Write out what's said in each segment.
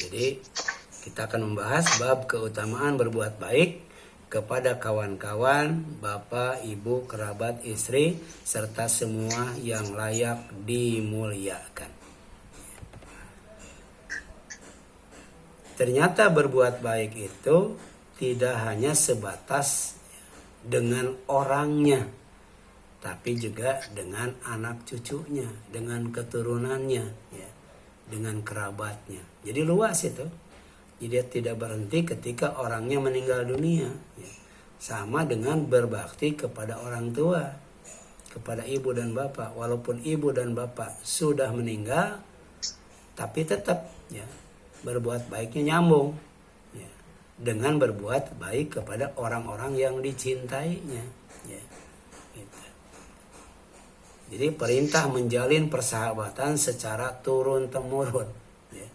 Jadi kita akan membahas bab keutamaan berbuat baik kepada kawan-kawan, bapak, ibu, kerabat, istri, serta semua yang layak dimuliakan. Ternyata berbuat baik itu tidak hanya sebatas dengan orangnya, tapi juga dengan anak cucunya, dengan keturunannya, ya, dengan kerabatnya. Jadi luas itu. Jadi dia tidak berhenti ketika orangnya meninggal dunia, ya. Sama dengan berbakti kepada orang tua, kepada ibu dan bapak. Walaupun ibu dan bapak sudah meninggal, tapi tetap, ya, berbuat baiknya nyambung, ya, dengan berbuat baik kepada orang-orang yang dicintainya, ya. Gitu. Jadi perintah menjalin persahabatan secara turun-temurun, ya.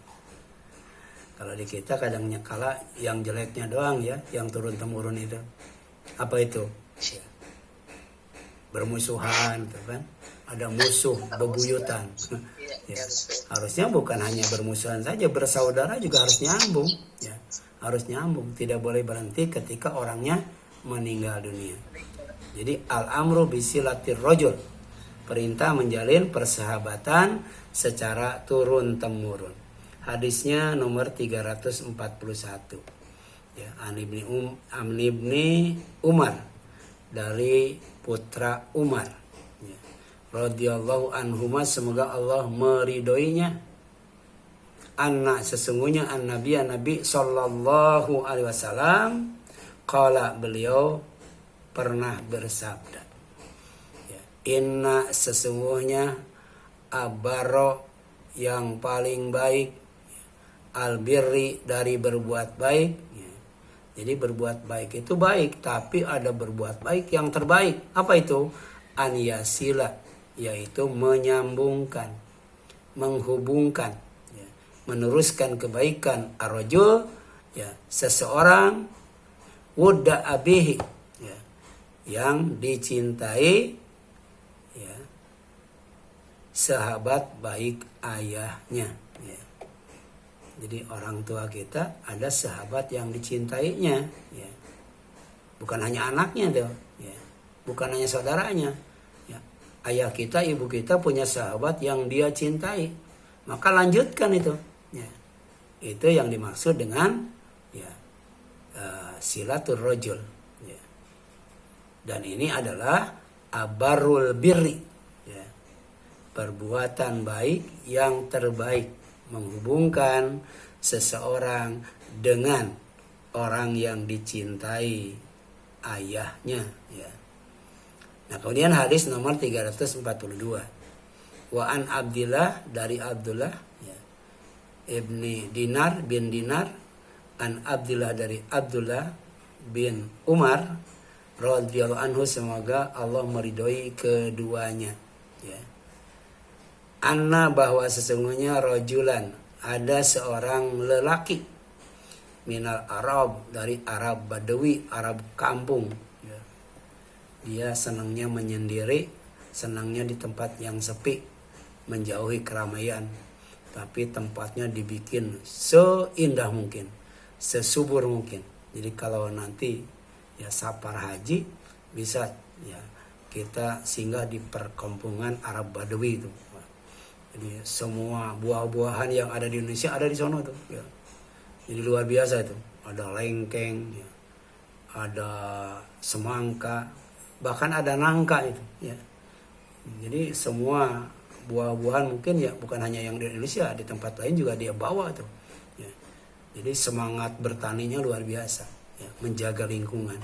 Kalau di kita kadang kala yang jeleknya doang, ya, yang turun-temurun itu. Apa itu? Ya. Bermusuhan, gitu kan? Ada musuh bebuyutan. Ya. Harusnya bukan hanya bermusuhan saja, bersaudara juga harus nyambung, ya. Harus nyambung, tidak boleh berhenti ketika orangnya meninggal dunia. Jadi al-amru bisilatir rajul, perintah menjalin persahabatan secara turun-temurun. Hadisnya nomor 341. Ya, An ibni Umar, dari putra Umar, ya, radhiyallahu anhuma, semoga Allah meridhoinya, anna, sesungguhnya Nabi sallallahu alaihi wasallam, qala, beliau pernah bersabda, ya, inna, sesungguhnya, abaro, yang paling baik, albirri, dari berbuat baik, ya. Jadi berbuat baik itu baik, tapi ada berbuat baik yang terbaik. Apa itu? An yasila, yaitu menyambungkan, menghubungkan, ya, meneruskan kebaikan, arrajul, ya, seseorang, wudda abihi, ya, yang dicintai, ya, sahabat baik ayahnya, ya. Jadi orang tua kita ada sahabat yang dicintainya, ya. Bukan hanya anaknya tuh, ya. Bukan hanya saudaranya, ya. Ayah kita, ibu kita punya sahabat yang dia cintai, maka lanjutkan itu, ya. Itu yang dimaksud dengan, ya, silatur rajul, ya. Dan ini adalah abarul birri, ya, perbuatan baik yang terbaik, menghubungkan seseorang dengan orang yang dicintai ayahnya, ya. Nah, kemudian hadis nomor 342. Wa an Abdillah, dari Abdullah, ya, ibni Dinar bin Dinar, an Abdillah, dari Abdullah bin Umar, radhiyallahu anhu, semoga Allah meridhoi keduanya, ya. Anna, bahwa sesungguhnya, rojulan, ada seorang lelaki, minal Arab, dari Arab Badawi, Arab kampung, ya. Dia senangnya menyendiri, senangnya di tempat yang sepi, menjauhi keramaian, tapi tempatnya dibikin seindah mungkin, sesubur mungkin. Jadi kalau nanti, ya, safar haji, bisa, ya, kita singgah di perkampungan Arab Badawi itu. Jadi semua buah-buahan yang ada di Indonesia ada di sana tuh, ya. Jadi luar biasa itu. Ada lengkeng, ya. Ada semangka, bahkan ada nangka itu, ya. Jadi semua buah-buahan mungkin, ya, bukan hanya yang di Indonesia, di tempat lain juga dia bawa tuh, ya. Jadi semangat bertaninya luar biasa, ya, menjaga lingkungan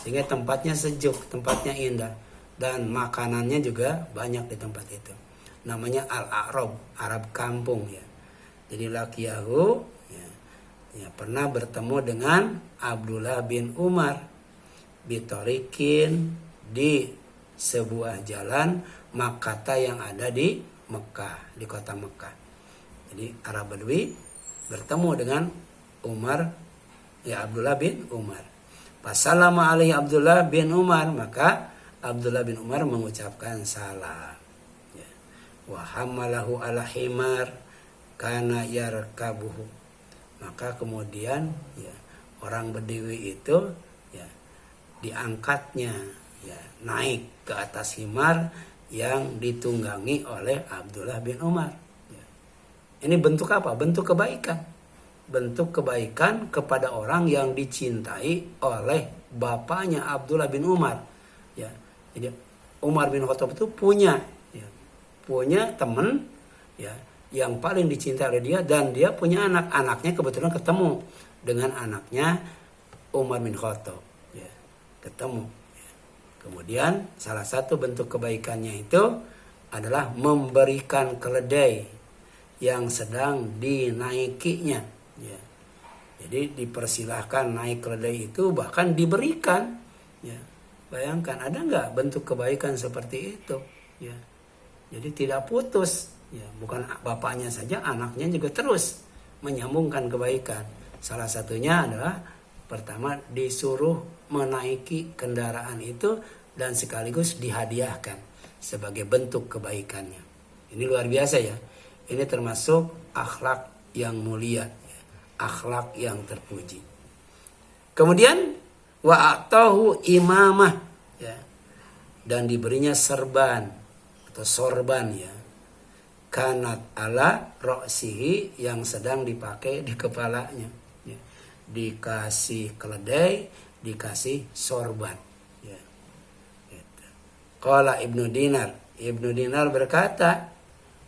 sehingga tempatnya sejuk, tempatnya indah, dan makanannya juga banyak di tempat itu. Namanya Al-A'rab, Arab kampung, ya. Jadi lakiyahu, ya, ya, pernah bertemu dengan Abdullah bin Umar bitolikin, di sebuah jalan Makkah yang ada di Mekah, di kota Mekah. Jadi Arab Badui bertemu dengan Umar, ya, Abdullah bin Umar. Fasalama alaihi Abdullah bin Umar, maka Abdullah bin Umar mengucapkan salam. Wa hamalahu ala himar, kana yarkabuhu. Maka kemudian ya orang Badawi itu ya diangkatnya ya naik ke atas himar yang ditunggangi oleh Abdullah bin Umar. Ya. Ini bentuk apa? Bentuk kebaikan. Bentuk kebaikan kepada orang yang dicintai oleh bapaknya Abdullah bin Umar. Ya. Jadi Umar bin Khattab itu punya teman ya yang paling dicintai oleh dia, dan dia punya anaknya kebetulan ketemu dengan anaknya Umar bin Khattab ya, ketemu ya. Kemudian salah satu bentuk kebaikannya itu adalah memberikan keledai yang sedang dinaikinya ya. Jadi dipersilahkan naik keledai itu, bahkan diberikan ya. Bayangkan ada nggak bentuk kebaikan seperti itu ya. Jadi tidak putus ya, bukan bapaknya saja, anaknya juga terus menyambungkan kebaikan. Salah satunya adalah pertama disuruh menaiki kendaraan itu dan sekaligus dihadiahkan sebagai bentuk kebaikannya. Ini luar biasa ya. Ini termasuk akhlak yang mulia ya, akhlak yang terpuji. Kemudian wa atahu imamah ya, dan diberinya serban atau sorban ya, kanat ala ro'sihi, yang sedang dipakai di kepalanya ya. Dikasih keledai, dikasih sorban ya. Qala Ibnu Dinar berkata,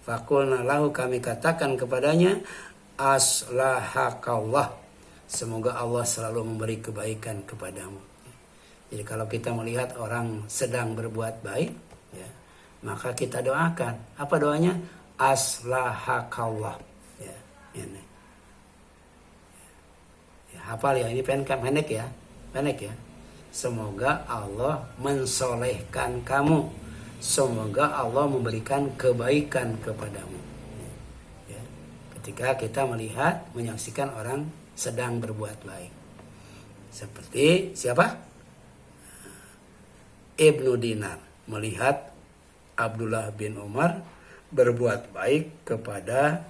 fakulna lahu, kami katakan kepadanya, aslahakallah, semoga Allah selalu memberi kebaikan kepadamu. Jadi kalau kita melihat orang sedang berbuat baik ya, maka kita doakan. Apa doanya? Aslahakallah ya, ini ya, hafal ya, ini pendek ya, semoga Allah mensolehkan kamu, semoga Allah memberikan kebaikan kepadamu ya. Ketika kita melihat, menyaksikan orang sedang berbuat baik, seperti siapa? Ibnu Dinar melihat Abdullah bin Umar berbuat baik kepada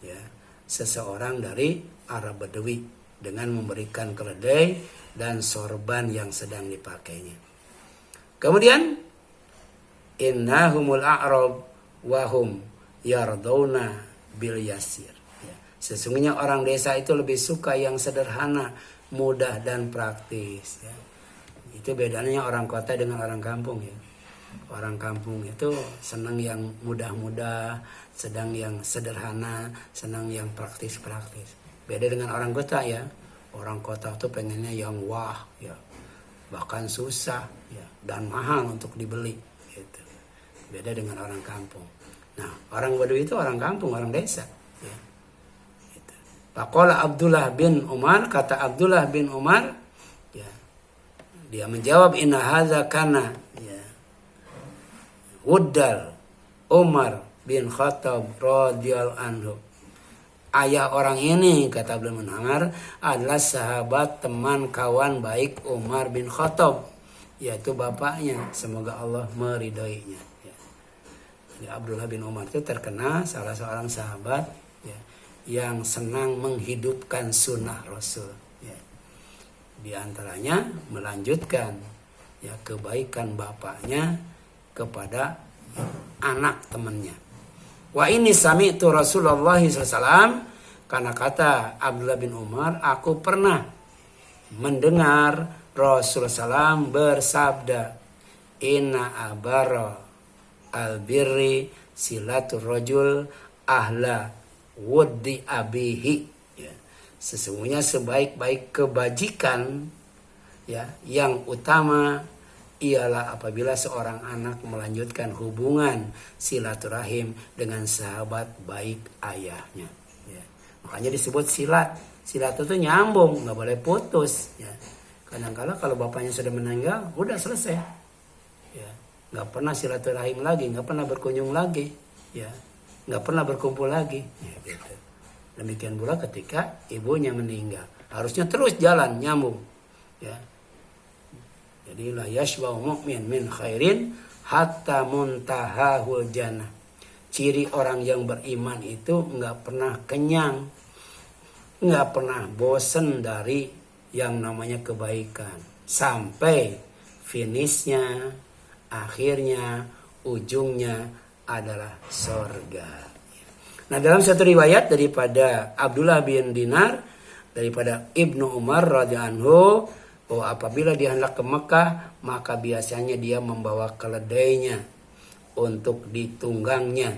ya seseorang dari Arab Badawi dengan memberikan keledai dan sorban yang sedang dipakainya. Kemudian innahumul a'rab wahum yardawna bil yasir ya. Sesungguhnya orang desa itu lebih suka yang sederhana, mudah dan praktis ya. Itu bedanya orang kota dengan orang kampung ya. Orang kampung itu senang yang mudah-mudah, sedang yang sederhana, senang yang praktis-praktis. Beda dengan orang kota ya. Orang kota tuh pengennya yang wah ya, bahkan susah ya, dan mahal untuk dibeli gitu. Beda dengan orang kampung. Nah, orang Badawi itu orang kampung, orang desa ya. Gitu. Faqala Abdullah bin Umar, kata Abdullah bin Umar ya, dia menjawab, inna hadza kana ya wuddal Umar bin Khattab radhiyallahu anhu. Ayah orang ini, kata Abdullah bin Umar, adalah sahabat, teman, kawan baik Umar bin Khattab, yaitu bapaknya, semoga Allah meridhoinya ya. Jadi Abdullah bin Umar itu terkenal salah seorang sahabat ya, yang senang menghidupkan sunnah Rasul ya. Di antaranya melanjutkan ya kebaikan bapaknya kepada anak temannya. Wa ini sami'tu Rasulullah SAW, karena kata Abdullah bin Umar, aku pernah mendengar Rasulullah SAW bersabda, inna abara albirri silatur rajul ahla wuddi abihi ya. Sesungguhnya sebaik-baik kebajikan ya, yang utama ialah apabila seorang anak melanjutkan hubungan silaturahim dengan sahabat baik ayahnya ya. Makanya disebut silat. Silat itu nyambung, nggak boleh putus ya. Kadang-kala kalau bapaknya sudah meninggal, udah selesai ya, nggak pernah silaturahim lagi, nggak pernah berkunjung lagi ya, nggak pernah berkumpul lagi ya, gitu. Demikian pula ketika ibunya meninggal, harusnya terus jalan nyambung ya. Jadi la yashba'u mu'min min khairin hatta muntahahul jannah. ciri orang yang beriman itu nggak pernah kenyang, nggak pernah bosen dari yang namanya kebaikan. Sampai finishnya, akhirnya, ujungnya adalah surga. Nah, dalam satu riwayat daripada Abdullah bin Dinar, daripada Ibnu Umar radhiyallahu anhu, bahwa apabila dia hendak ke Mekah, maka biasanya dia membawa keledainya untuk ditunggangnya.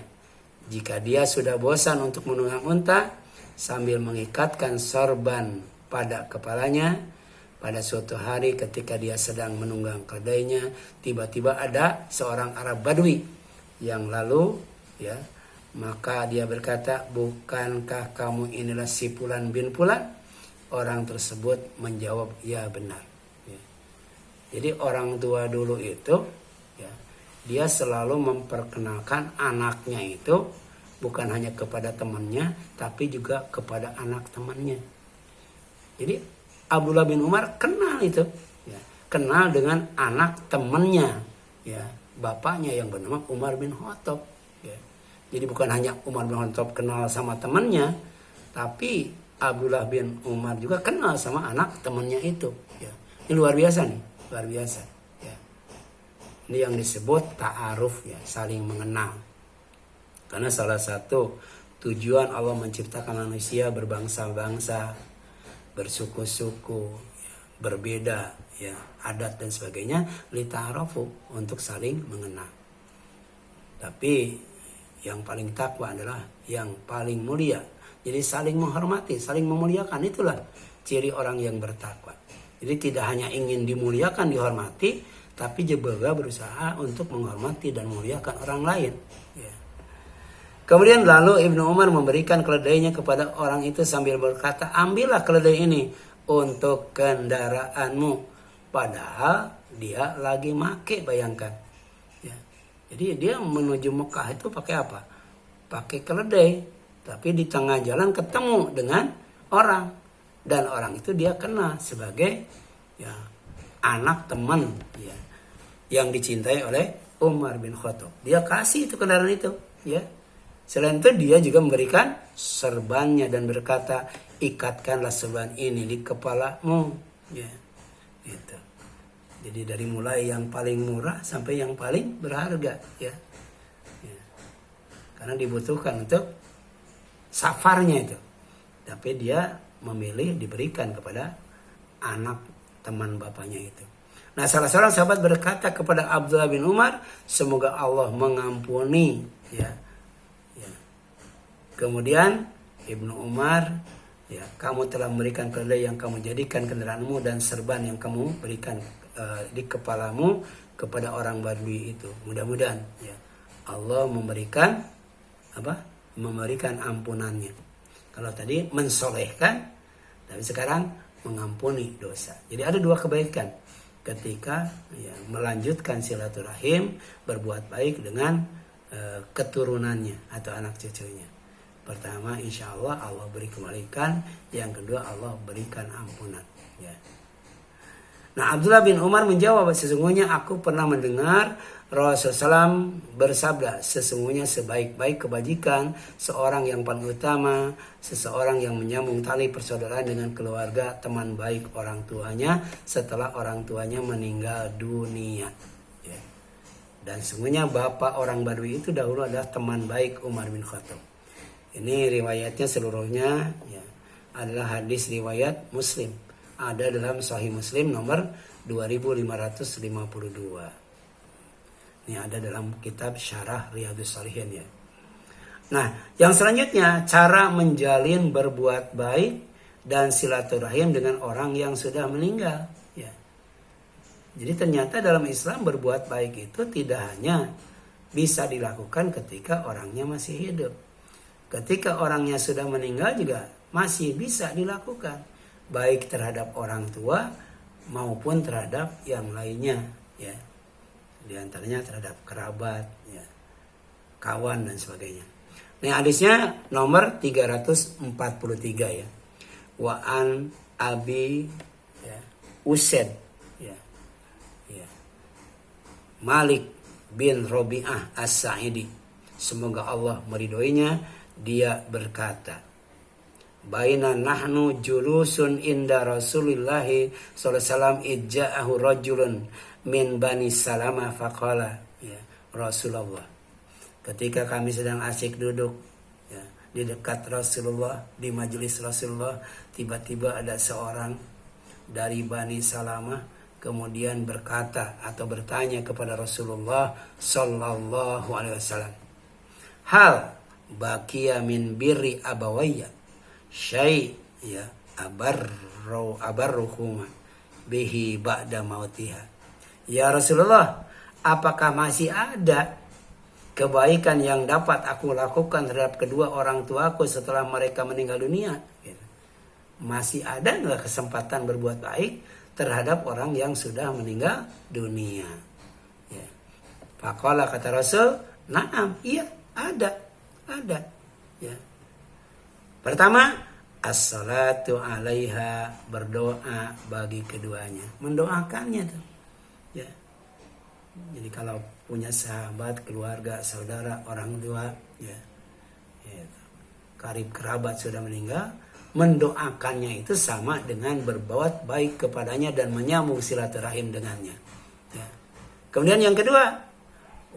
Jika dia sudah bosan untuk menunggang unta, sambil mengikatkan sorban pada kepalanya, pada suatu hari ketika dia sedang menunggang keledainya, tiba-tiba ada seorang Arab Badui yang lalu, ya, maka dia berkata, bukankah kamu inilah si Fulan bin Fulan? Orang tersebut menjawab, ya benar. Ya. Jadi orang tua dulu itu, ya, dia selalu memperkenalkan anaknya itu bukan hanya kepada temannya, tapi juga kepada anak temannya. Jadi Abdullah bin Umar kenal itu, ya, kenal dengan anak temannya, ya, bapaknya yang bernama Umar bin Khattab. Ya. Jadi bukan hanya Umar bin Khattab kenal sama temannya, tapi Abdullah bin Umar juga kenal sama anak temannya itu. Ya. Ini luar biasa nih, luar biasa. Ya. Ini yang disebut ta'aruf, ya, saling mengenal. Karena salah satu tujuan Allah menciptakan manusia berbangsa-bangsa, bersuku-suku, ya, berbeda, ya, adat dan sebagainya, lita'arufu, untuk saling mengenal. Tapi yang paling takwa adalah yang paling mulia. Jadi saling menghormati, saling memuliakan, itulah ciri orang yang bertakwa. Jadi tidak hanya ingin dimuliakan, dihormati, tapi juga berusaha untuk menghormati dan memuliakan orang lain. Ya. Kemudian lalu Ibnu Umar memberikan keledainya kepada orang itu sambil berkata, ambillah keledai ini untuk kendaraanmu. Padahal dia lagi make, bayangkan. Ya. Jadi dia menuju Mekah itu pakai apa? Pakai keledai. Tapi di tengah jalan ketemu dengan orang. Dan orang itu dia kenal sebagai, ya, anak teman, ya, yang dicintai oleh Umar bin Khattab. Dia kasih itu kendaraan itu. Ya. Selain itu dia juga memberikan serbannya dan berkata, ikatkanlah serban ini di kepalamu. Ya. Gitu. Jadi dari mulai yang paling murah sampai yang paling berharga. Ya. Ya. Karena dibutuhkan untuk safarnya itu. Tapi dia memilih diberikan kepada anak teman bapaknya itu. Nah, salah seorang sahabat berkata kepada Abdullah bin Umar, semoga Allah mengampuni, ya. Ya. Kemudian Ibnu Umar, ya, kamu telah memberikan keledai yang kamu jadikan kendaraanmu dan serban yang kamu berikan di kepalamu kepada orang Badui itu. Mudah-mudahan, ya, Allah memberikan apa? Memberikan ampunannya. Kalau tadi mensolehkan, tapi sekarang mengampuni dosa. Jadi ada dua kebaikan ketika, ya, melanjutkan silaturahim, berbuat baik dengan keturunannya atau anak cucunya. Pertama, insya Allah Allah beri kebaikan. Yang kedua, Allah berikan ampunan. Ya. Nah, Abdullah bin Umar menjawab, sesungguhnya aku pernah mendengar Rasulullah SAW bersabda, sesungguhnya sebaik-baik kebajikan seorang yang paling utama, seseorang yang menyambung tali persaudaraan dengan keluarga, teman baik orang tuanya setelah orang tuanya meninggal dunia. Ya. Dan sesungguhnya bapak orang Badui itu dahulu adalah teman baik Umar bin Khattab. Ini riwayatnya seluruhnya, ya, adalah hadis riwayat Muslim. Ada dalam Sahih Muslim nomor 2552. Ini ada dalam kitab Syarah Riyadhus Shalihin, ya. Nah, yang selanjutnya cara menjalin berbuat baik dan silaturahim dengan orang yang sudah meninggal, ya. Jadi ternyata dalam Islam berbuat baik itu tidak hanya bisa dilakukan ketika orangnya masih hidup. Ketika orangnya sudah meninggal juga masih bisa dilakukan, baik terhadap orang tua maupun terhadap yang lainnya, ya. Di antaranya terhadap kerabat, ya, kawan dan sebagainya. Nah, hadisnya nomor 343, ya. Wa an Abi, ya, Usaid, ya, ya, Malik bin Robi'ah As-Sa'idi semoga Allah meridhoinya, dia berkata, baina nahnu julusun inda Rasulillahi sallallahu alaihi wasallam ijja'ahu rajulun min bani Salamah faqala, ya Rasulullah, ketika kami sedang asyik duduk ya, di dekat Rasulullah, di majelis Rasulullah, tiba-tiba ada seorang dari Bani Salamah kemudian berkata atau bertanya kepada Rasulullah sallallahu alaihi wasallam, hal baqiya min birri abawayya syai' ya abarruhuma bihi ba'da mautiha. Ya Rasulullah, apakah masih ada kebaikan yang dapat aku lakukan terhadap kedua orang tuaku setelah mereka meninggal dunia? Masih ada nggak kesempatan berbuat baik terhadap orang yang sudah meninggal dunia? Ya. Faqala, kata Rasul, na'am, iya ada. Ya. Pertama, as-salatu alaiha, berdoa bagi keduanya, mendoakannya tuh. Ya. Jadi kalau punya sahabat, keluarga, saudara, orang tua, ya, karib kerabat sudah meninggal, mendoakannya itu sama dengan berbuat baik kepadanya dan menyambung silaturahim dengannya. Ya. Kemudian yang kedua,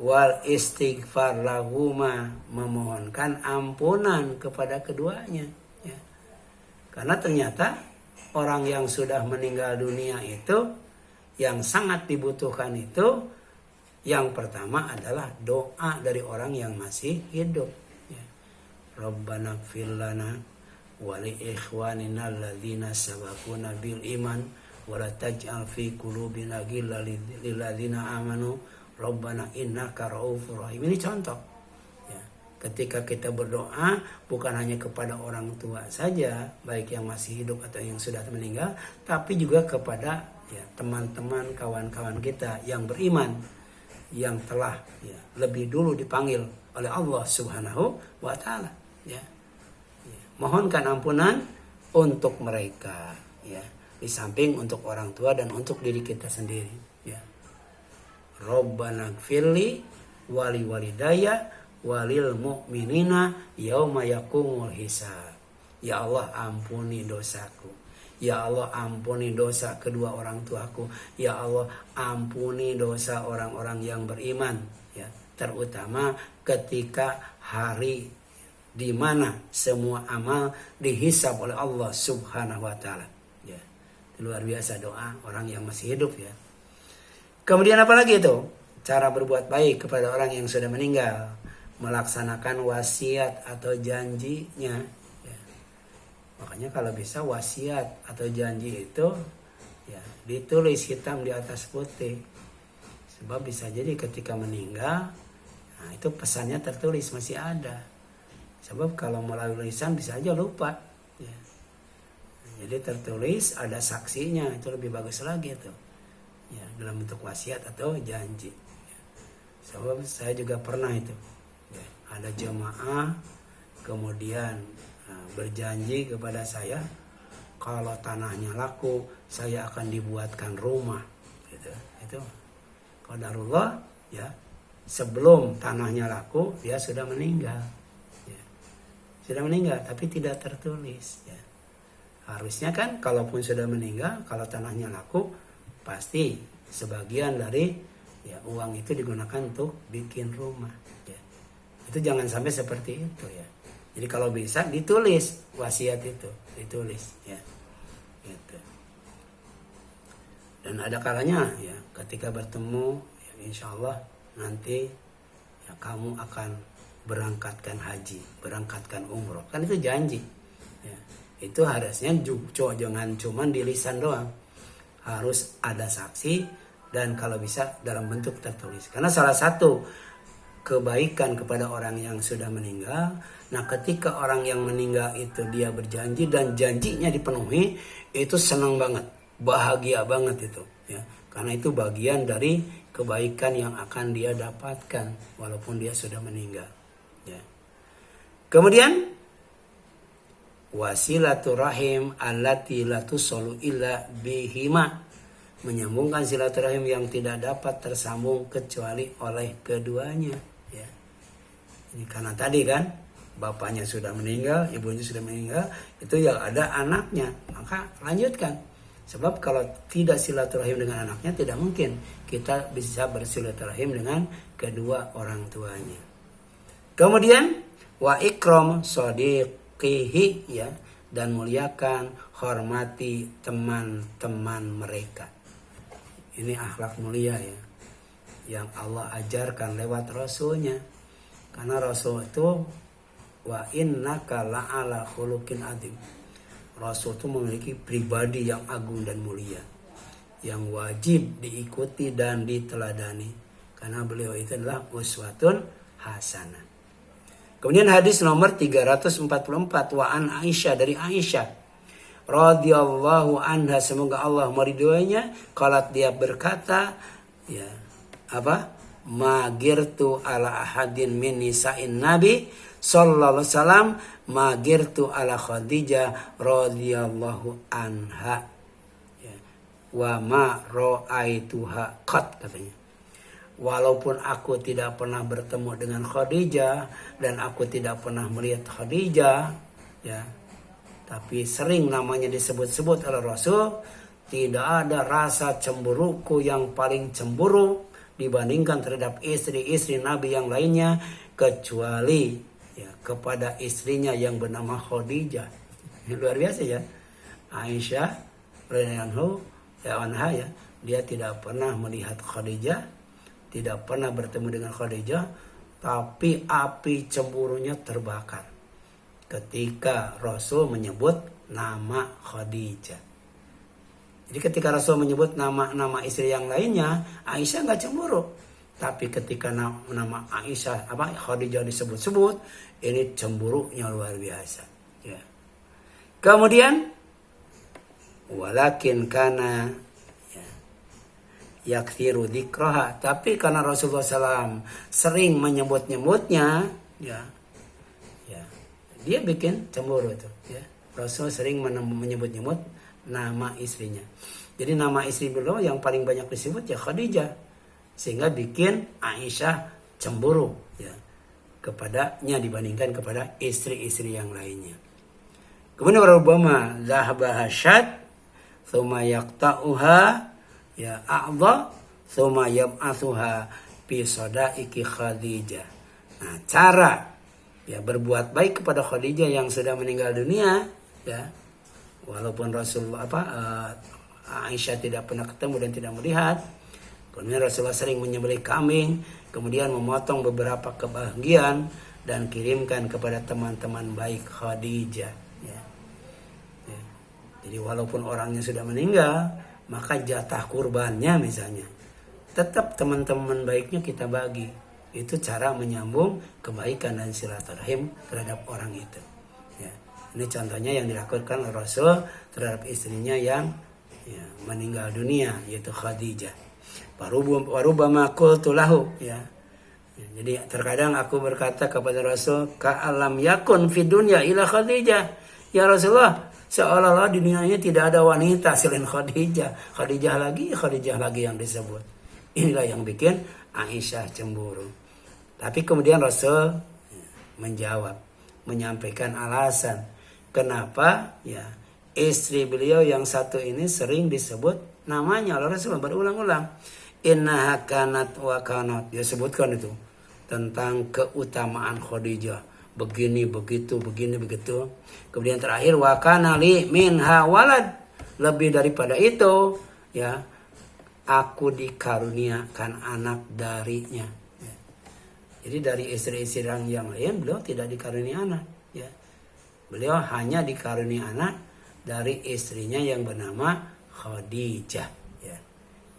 wal istighfar lahuma, memohonkan ampunan kepada keduanya. Ya. Karena ternyata orang yang sudah meninggal dunia itu, yang sangat dibutuhkan itu, yang pertama adalah doa dari orang yang masih hidup. Ya. Rabbana ighfir lana wa li ikhwanina alladzina sabaquna bil iman wa la taj'al fi qulubina ghillan lil ladzina amanu Rabbana innaka ra'ufur rahim. Ini contoh. Ya. Ketika kita berdoa bukan hanya kepada orang tua saja, baik yang masih hidup atau yang sudah meninggal, tapi juga kepada ya, teman-teman, kawan-kawan kita yang beriman, yang telah ya, lebih dulu dipanggil oleh Allah Subhanahu wa Ta'ala. Ya. Ya. Mohonkan ampunan untuk mereka. Ya. Di samping untuk orang tua dan untuk diri kita sendiri. Ya. Rabbana gfirli wali walidayya walil mu'minina yauma yaqumul hisab. Ya Allah, ampuni dosaku. Ya Allah, ampuni dosa kedua orang tuaku. Ya Allah, ampuni dosa orang-orang yang beriman. Ya, terutama ketika hari di mana semua amal dihisab oleh Allah Subhanahu wa Ta'ala. Ya, luar biasa doa orang yang masih hidup ya. Kemudian apa lagi itu? Cara berbuat baik kepada orang yang sudah meninggal, melaksanakan wasiat atau janjinya. Ya. Makanya kalau bisa wasiat atau janji itu ya ditulis hitam di atas putih. Sebab bisa jadi ketika meninggal, nah itu pesannya tertulis masih ada. Sebab kalau melalui lisan bisa aja lupa. Ya. Jadi tertulis ada saksinya, itu lebih bagus lagi tuh. Ya, dalam bentuk wasiat atau janji. Ya. Sebab saya juga pernah itu. Ya, ada jemaah kemudian berjanji kepada saya, kalau tanahnya laku, saya akan dibuatkan rumah. Gitu. Itu qadarullah ya. Sebelum tanahnya laku, dia sudah meninggal. Ya. Sudah meninggal, tapi tidak tertulis. Ya. Harusnya kan, kalaupun sudah meninggal, kalau tanahnya laku, pasti sebagian dari ya uang itu digunakan untuk bikin rumah. Ya. Itu jangan sampai seperti itu ya. Jadi kalau bisa ditulis wasiat itu, ditulis ya. Gitu. Dan ada kalanya ya ketika bertemu ya, insya Allah nanti ya kamu akan berangkatkan haji, berangkatkan umroh. Kan itu janji. Ya. Itu harusnya jangan cuma di lisan doang. Harus ada saksi dan kalau bisa dalam bentuk tertulis. Karena salah satu kebaikan kepada orang yang sudah meninggal, nah ketika orang yang meninggal itu dia berjanji dan janjinya dipenuhi, itu senang banget, bahagia banget itu. Ya. Karena itu bagian dari kebaikan yang akan dia dapatkan walaupun dia sudah meninggal. Ya. Kemudian wasilaturahim allati la tusallu illa bihima, menyambungkan silaturahim yang tidak dapat tersambung kecuali oleh keduanya ya. Ini karena tadi kan bapaknya sudah meninggal, ibunya sudah meninggal, itu yang ada anaknya, maka lanjutkan. Sebab kalau tidak silaturahim dengan anaknya, tidak mungkin kita bisa bersilaturahim dengan kedua orang tuanya. Kemudian wa ikram sadiqihi, ya, dan muliakan, hormati teman-teman mereka. Ini akhlak mulia ya, yang Allah ajarkan lewat Rasulnya. Karena Rasul itu wa innaka la'ala khuluqin adzim. Rasul itu memiliki pribadi yang agung dan mulia, yang wajib diikuti dan diteladani, karena beliau itu adalah uswatun hasanah. Kemudian hadis nomor 344, wa an Aisyah, dari Aisyah radhiyallahu anha, semoga Allah meridhoinya, qalat, dia berkata, ya, apa? Magirtu ala ahadin min nisa'in nabi sallallahu alaihi wasallam magirtu ala Khadijah radhiyallahu anha, ya, wa ma ra'aituha qat, katanya. Walaupun aku tidak pernah bertemu dengan Khadijah dan aku tidak pernah melihat Khadijah, ya, tapi sering namanya disebut-sebut oleh Rasul, tidak ada rasa cemburuku yang paling cemburu dibandingkan terhadap istri-istri Nabi yang lainnya, kecuali, ya, kepada istrinya yang bernama Khadijah. Luar biasa ya. Aisyah radhiyallahu anha, ya, dia tidak pernah melihat Khadijah, tidak pernah bertemu dengan Khadijah, tapi api cemburunya terbakar ketika Rasul menyebut nama Khadijah. Jadi ketika Rasul menyebut nama istri yang lainnya, Aisyah nggak cemburu. Tapi ketika nama Aisyah, Khadijah disebut-sebut, ini cemburunya luar biasa. Ya. Kemudian, walakin kana, ya, yakthiru dzikraha, tapi karena Rasulullah SAW sering menyebut-nyebutnya, ya, dia bikin cemburu tuh. Ya. Rasul sering menyebut-nyebut nama istrinya. Jadi nama istri beliau yang paling banyak disebut ya Khadijah, sehingga bikin Aisyah cemburu, ya, kepadanya dibandingkan kepada istri-istri yang lainnya. Kemudian warubama dhahaba hasyad thumma yaqta'uha, ya, a'dha thumma yab'athuha fi sadaiki Khadijah. Nah, cara, ya, berbuat baik kepada Khadijah yang sudah meninggal dunia, ya, walaupun Rasulullah Aisyah tidak pernah ketemu dan tidak melihat. Kemudian Rasulullah sering menyembelih kambing, kemudian memotong beberapa kebahagiaan dan kirimkan kepada teman-teman baik Khadijah. Ya. Ya. Jadi walaupun orangnya sudah meninggal, maka jatah kurbannya misalnya, tetap teman-teman baiknya kita bagi. Itu cara menyambung kebaikan dan silaturahim terhadap orang itu. Ya. Ini contohnya yang dilakukan oleh Rasul terhadap istrinya yang, ya, meninggal dunia, yaitu Khadijah. Warubama qultu lahu, ya. Jadi terkadang aku berkata kepada Rasul, ka'alam yakun fid dunya ila Khadijah. Ya Rasulullah, seolah-olah di dunia ini tidak ada wanita selain Khadijah. Khadijah lagi yang disebut. Inilah yang bikin Aisyah cemburu. Tapi kemudian Rasul menjawab, menyampaikan alasan kenapa, ya, istri beliau yang satu ini sering disebut namanya oleh Rasul berulang-ulang. Innaha kanat wa kanat. Dia sebutkan itu tentang keutamaan Khadijah. Begini begitu, begini begitu. Kemudian terakhir wa kana li minha walad. Lebih daripada itu, ya, aku dikaruniakan anak darinya. Ya. Jadi dari istri-istri yang lain beliau tidak dikaruniai anak, ya. Beliau hanya dikaruniai anak dari istrinya yang bernama Khadijah. Ya.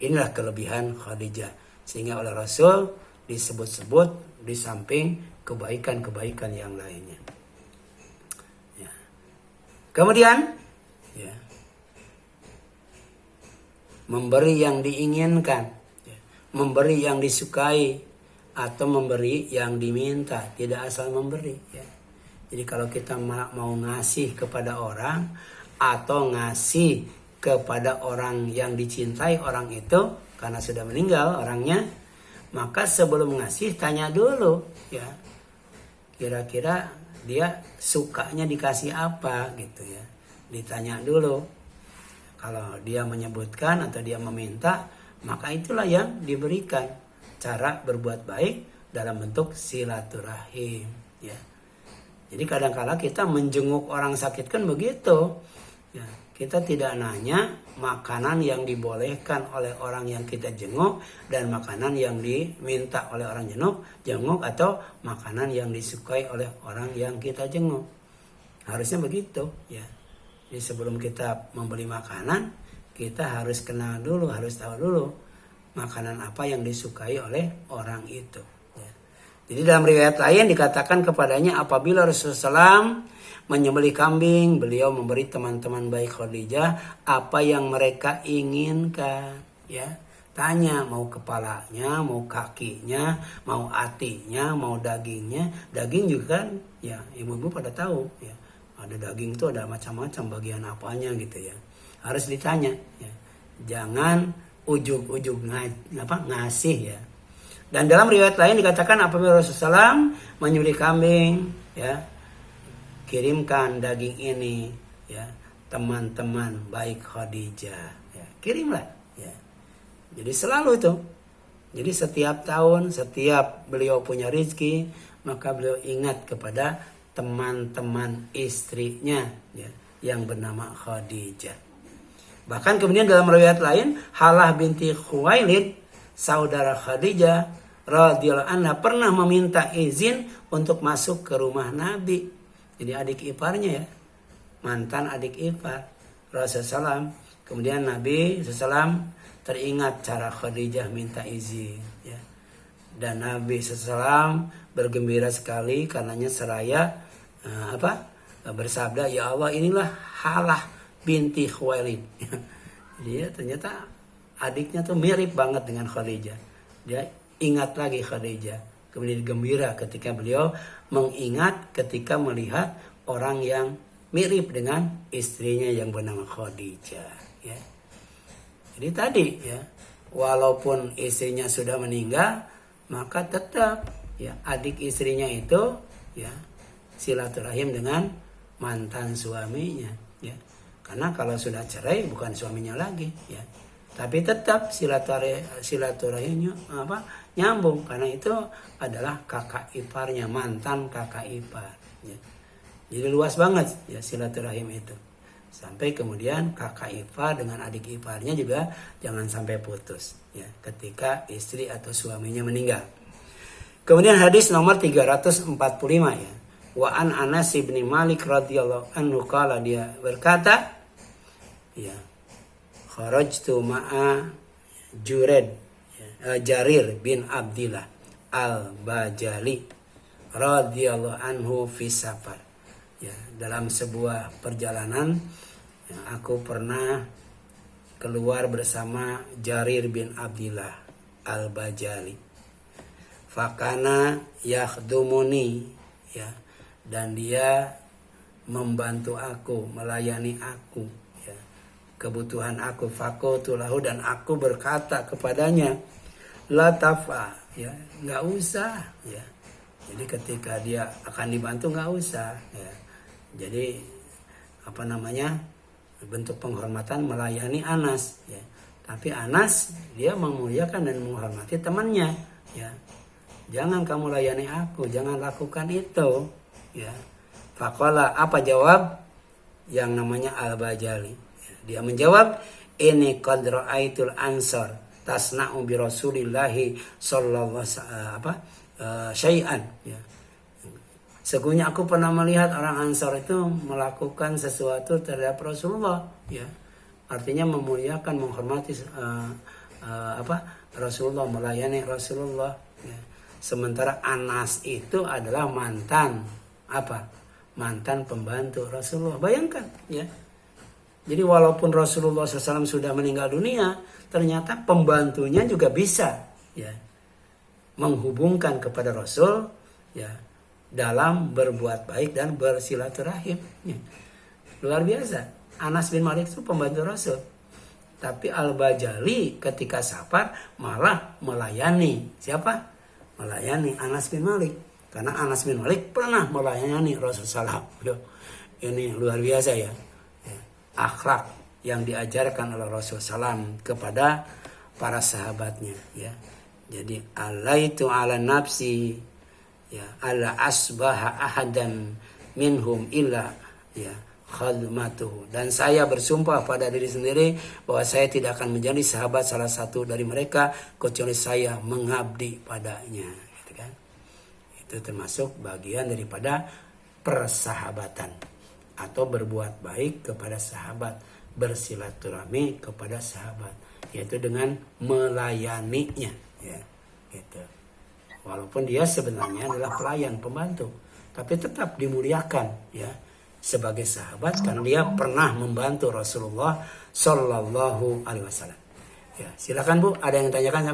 Inilah kelebihan Khadijah. Sehingga oleh Rasul disebut-sebut di samping kebaikan-kebaikan yang lainnya. Ya. Kemudian, ya, memberi yang diinginkan, ya, memberi yang disukai, atau memberi yang diminta, tidak asal memberi. Ya. Jadi kalau kita mau ngasih kepada orang atau ngasih kepada orang yang dicintai orang itu karena sudah meninggal orangnya, maka sebelum ngasih tanya dulu, ya, kira-kira dia sukanya dikasih apa gitu ya. Ditanya dulu. Kalau dia menyebutkan atau dia meminta, maka itulah yang diberikan. Cara berbuat baik dalam bentuk silaturahim ya. Jadi kadang-kala kita menjenguk orang sakit kan begitu ya. Kita tidak nanya makanan yang dibolehkan oleh orang yang kita jenguk dan makanan yang diminta oleh orang jenguk atau makanan yang disukai oleh orang yang kita jenguk. Harusnya begitu ya. Jadi sebelum kita membeli makanan, kita harus kenal dulu, harus tahu dulu makanan apa yang disukai oleh orang itu ya. Jadi dalam riwayat lain dikatakan kepadanya apabila Rasulullah SAW menyembelih kambing, beliau memberi teman-teman baik Khadijah apa yang mereka inginkan ya. Tanya mau kepalanya, mau kakinya, mau hatinya, mau dagingnya. Daging juga kan ya, ibu-ibu pada tahu ya. Ada daging itu ada macam-macam bagian apanya gitu ya. Harus ditanya ya. Jangan ujug-ujug ngasih ya. Dan dalam riwayat lain dikatakan apabila Rasulullah SAW menyembelih kambing ya, kirimkan daging ini ya teman-teman baik Khadijah ya, kirimlah ya. Jadi selalu itu. Jadi setiap tahun, setiap beliau punya rezeki, maka beliau ingat kepada teman-teman istrinya ya, yang bernama Khadijah. Bahkan kemudian dalam riwayat lain, Halah binti Khuwailid, saudara Khadijah radhiyallahu anha pernah meminta izin untuk masuk ke rumah Nabi. Jadi adik iparnya ya, mantan adik ipar Rasulullah SAW. Kemudian Nabi SAW teringat cara Khadijah minta izin ya. Dan Nabi SAW bergembira sekali karenanya seraya bersabda, ya Allah inilah Halah binti Khuwailid. Dia ternyata adiknya tuh mirip banget dengan Khadijah. Dia ingat lagi Khadijah. Kemudian gembira ketika beliau mengingat ketika melihat orang yang mirip dengan istrinya yang bernama Khadijah ya. Jadi tadi ya, walaupun istrinya sudah meninggal, maka tetap ya adik istrinya itu ya silaturahim dengan mantan suaminya ya. Karena kalau sudah cerai bukan suaminya lagi ya. Tapi tetap silaturahimnya nyambung karena itu adalah kakak iparnya, mantan kakak ipar ya. Jadi luas banget ya silaturahim itu. Sampai kemudian kakak ipar dengan adik iparnya juga jangan sampai putus ya ketika istri atau suaminya meninggal. Kemudian hadis nomor 345 ya. Wa an Anas bin Malik radhiyallahu anhu qala, dia berkata ya, kharajtu ma'a Jarir bin Abdillah al-Bajali radhiyallahu anhu fi safar. Ya, dalam sebuah perjalanan ya, aku pernah keluar bersama Jarir bin Abdillah al-Bajali. Fakana yakhdumuni ya, dan dia membantu aku, melayani aku ya, kebutuhan aku. Fakultu lahu, dan aku berkata kepadanya, la tafa ya, nggak usah ya. Jadi ketika dia akan dibantu nggak usah ya. Jadi bentuk penghormatan melayani Anas ya. Tapi Anas dia memuliakan dan menghormati temannya ya. Jangan kamu layani aku, jangan lakukan itu ya. Faqala, apa jawab yang namanya Al-Bajali ya. Dia menjawab, ini qad ra'aitul ansar tasna'u bi Rasulillahi sallallahu syai'an ya. Sesungguhnya aku pernah melihat orang Ansar itu melakukan sesuatu terhadap Rasulullah ya. Artinya memuliakan, menghormati Rasulullah, melayani Rasulullah ya. Sementara Anas itu adalah mantan pembantu Rasulullah. Bayangkan ya. Jadi walaupun Rasulullah SAW sudah meninggal dunia, ternyata pembantunya juga bisa ya menghubungkan kepada Rasul ya dalam berbuat baik dan bersilaturahim ya. Luar biasa. Anas bin Malik itu pembantu Rasul, tapi Al-Bajali ketika safar malah melayani siapa? Melayani Anas bin Malik. Karena Anas bin Malik pernah melayani Rasulullah SAW. Ini luar biasa ya. Akhlak yang diajarkan oleh Rasulullah SAW kepada para sahabatnya ya. Jadi alaitu ala nafsi ya ala asbaha ahadan minhum illa ya khadmatuhu, dan saya bersumpah pada diri sendiri bahwa saya tidak akan menjadi sahabat salah satu dari mereka kecuali saya mengabdi padanya, gitu kan. Itu termasuk bagian daripada persahabatan atau berbuat baik kepada sahabat, bersilaturahmi kepada sahabat, yaitu dengan melayaninya ya, gitu. Walaupun dia sebenarnya adalah pelayan, pembantu, tapi tetap dimuliakan ya sebagai sahabat karena dia pernah membantu Rasulullah Shallallahu Alaihi Wasallam. Ya, silakan Bu, ada yang tanyakan?